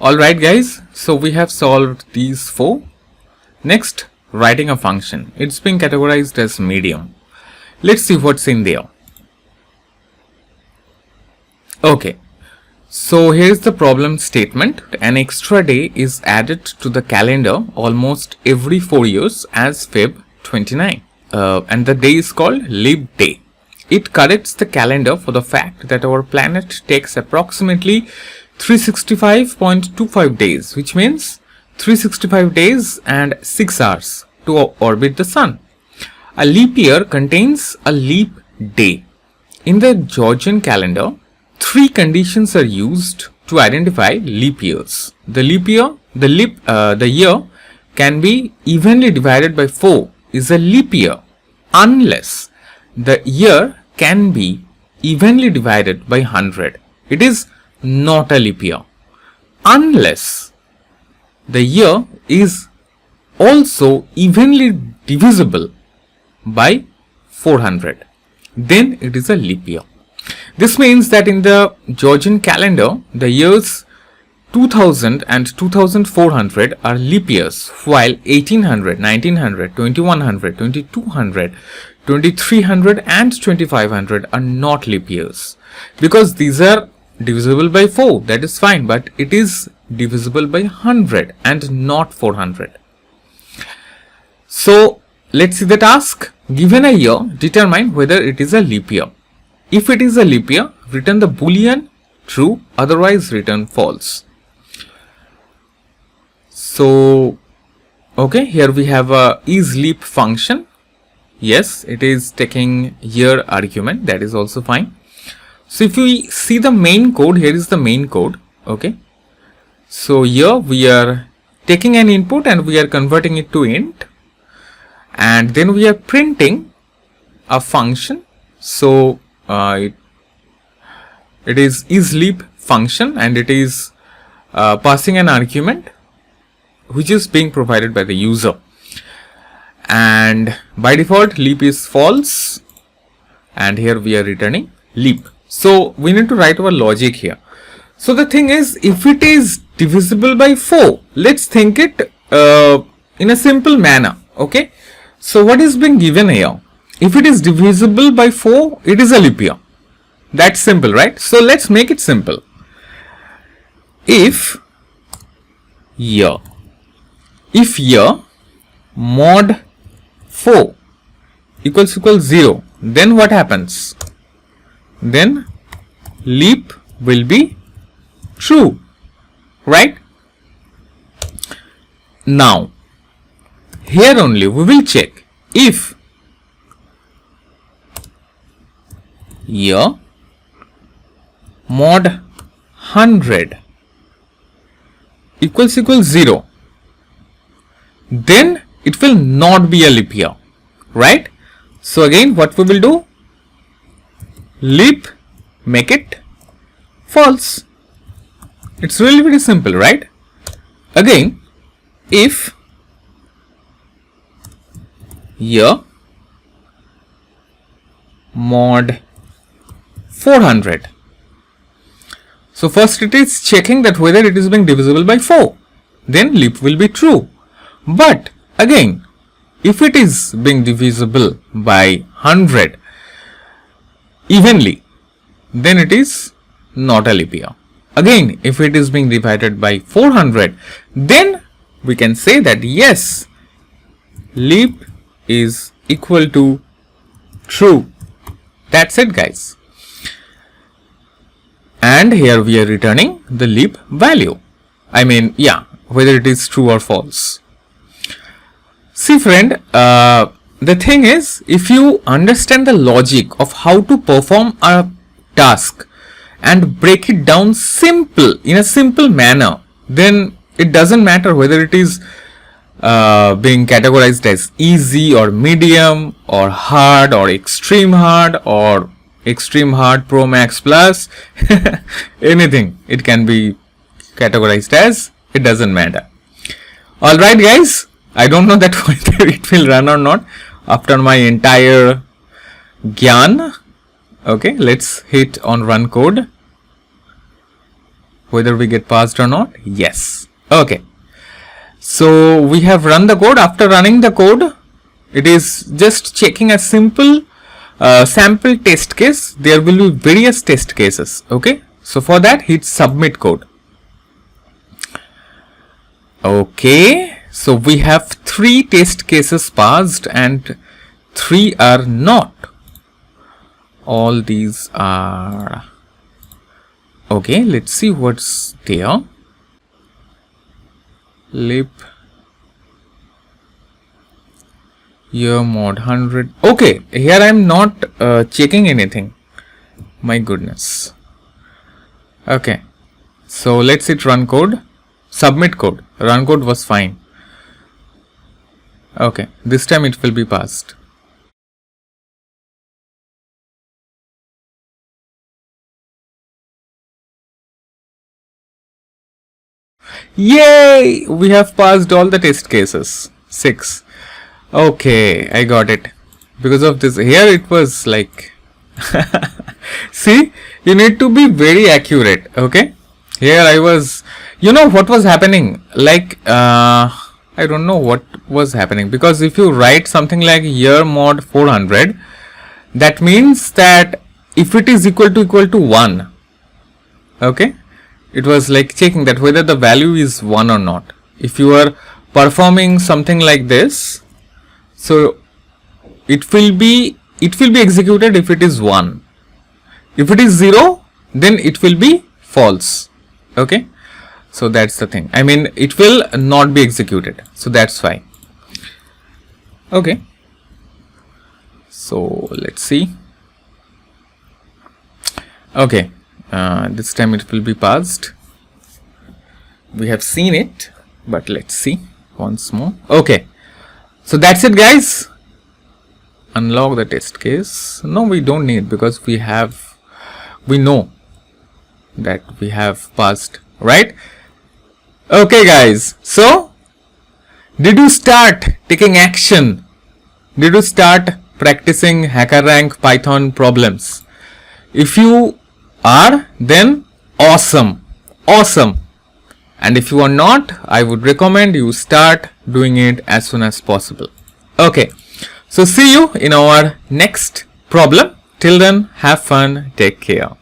Alright guys, so we have solved these four. Next, writing a function. It's being categorized as medium. Let's see what's in there. Okay, so here's the problem statement. An extra day is added to the calendar almost every 4 years as Feb 29. And the day is called leap day. It corrects the calendar for the fact that our planet takes approximately 365.25 days, which means 365 days and 6 hours to orbit the sun. A leap year contains a leap day. In the Georgian calendar, 3 conditions are used to identify leap years. The year can be evenly divided by 4 is a leap year unless the year can be evenly divided by 100. It is not a leap year. Unless the year is also evenly divisible by 400, then it is a leap year. This means that in the Georgian calendar, the years 2000 and 2400 are leap years, while 1800, 1900, 2100, 2200, 2300 and 2500 are not leap years. Because these are divisible by 4, that is fine, but it is divisible by 100 and not 400. So let's see the task. Given a year, determine whether it is a leap year. If it is a leap year, return the boolean true, otherwise return false. So okay, here we have a isLeap function. Yes, it is taking year argument, that is also fine. So if we see the main code, here is the main code. Okay, so here we are taking an input and we are converting it to int, and then we are printing a function. So it is isLeap function, and it is passing an argument which is being provided by the user, and by default leap is false, and here we are returning leap. So we need to write our logic here. So the thing is, if it is divisible by 4, let's think it in a simple manner. Okay, so what is being given here? If it is divisible by 4, it is a leap year. That's simple, right? So let's make it simple. If year mod 4 equals 0, then what happens? Then leap will be true, right? Now here only we will check if year mod 100 equals 0, then it will not be a leap year, right? So again, what we will do? Leap, make it false. It's really very simple, right? Again, if year mod 400. So first it is checking that whether it is being divisible by 4, then leap will be true. But again, if it is being divisible by 100 evenly, then it is not a leap year. Again, if it is being divided by 400, then we can say that yes, leap is equal to true. That's it, guys. And here we are returning the leap value. I mean, yeah, whether it is true or false. See friend, the thing is, if you understand the logic of how to perform a task and break it down in a simple manner, then it doesn't matter whether it is being categorized as easy or medium or hard or extreme hard Pro Max Plus, anything it can be categorized as, it doesn't matter. Alright guys, I don't know that whether it will run or not after my entire gyan. Okay, let's hit on run code. whether we get passed or not. Yes. Okay. So we have run the code. After running the code, it is just checking a simple sample test case. There will be various test cases. Okay. So for that, hit submit code. Okay. So we have 3 test cases passed and 3 are not. All these are okay. Let's see what's there. Lip year mod 100. Okay, here I am not checking anything. My goodness. Okay, so let's hit run code, submit code. Run code was fine. Okay, this time it will be passed. Yay! We have passed all the test cases. 6. Okay, I got it. Because of this, here it was like see, you need to be very accurate. Okay, here I was, you know what was happening, like I don't know what was happening, because if you write something like year mod 400, that means that if it is equal to 1, okay, it was like checking that whether the value is 1 or not. If you are performing something like this, so it will be executed if it is 1. If it is 0, then it will be false. Okay, so that's the thing. I mean, it will not be executed. So that's why. Okay, so let's see. Okay, this time it will be passed. We have seen it, but let's see once more. Okay, so that's it, guys. Unlock the test case. No, we don't need, because we know that we have passed, right? Okay, guys, so did you start taking action? Did you start practicing HackerRank Python problems? If you are, then awesome. And if you are not, I would recommend you start doing it as soon as possible. Okay, so see you in our next problem. Till then, have fun, take care.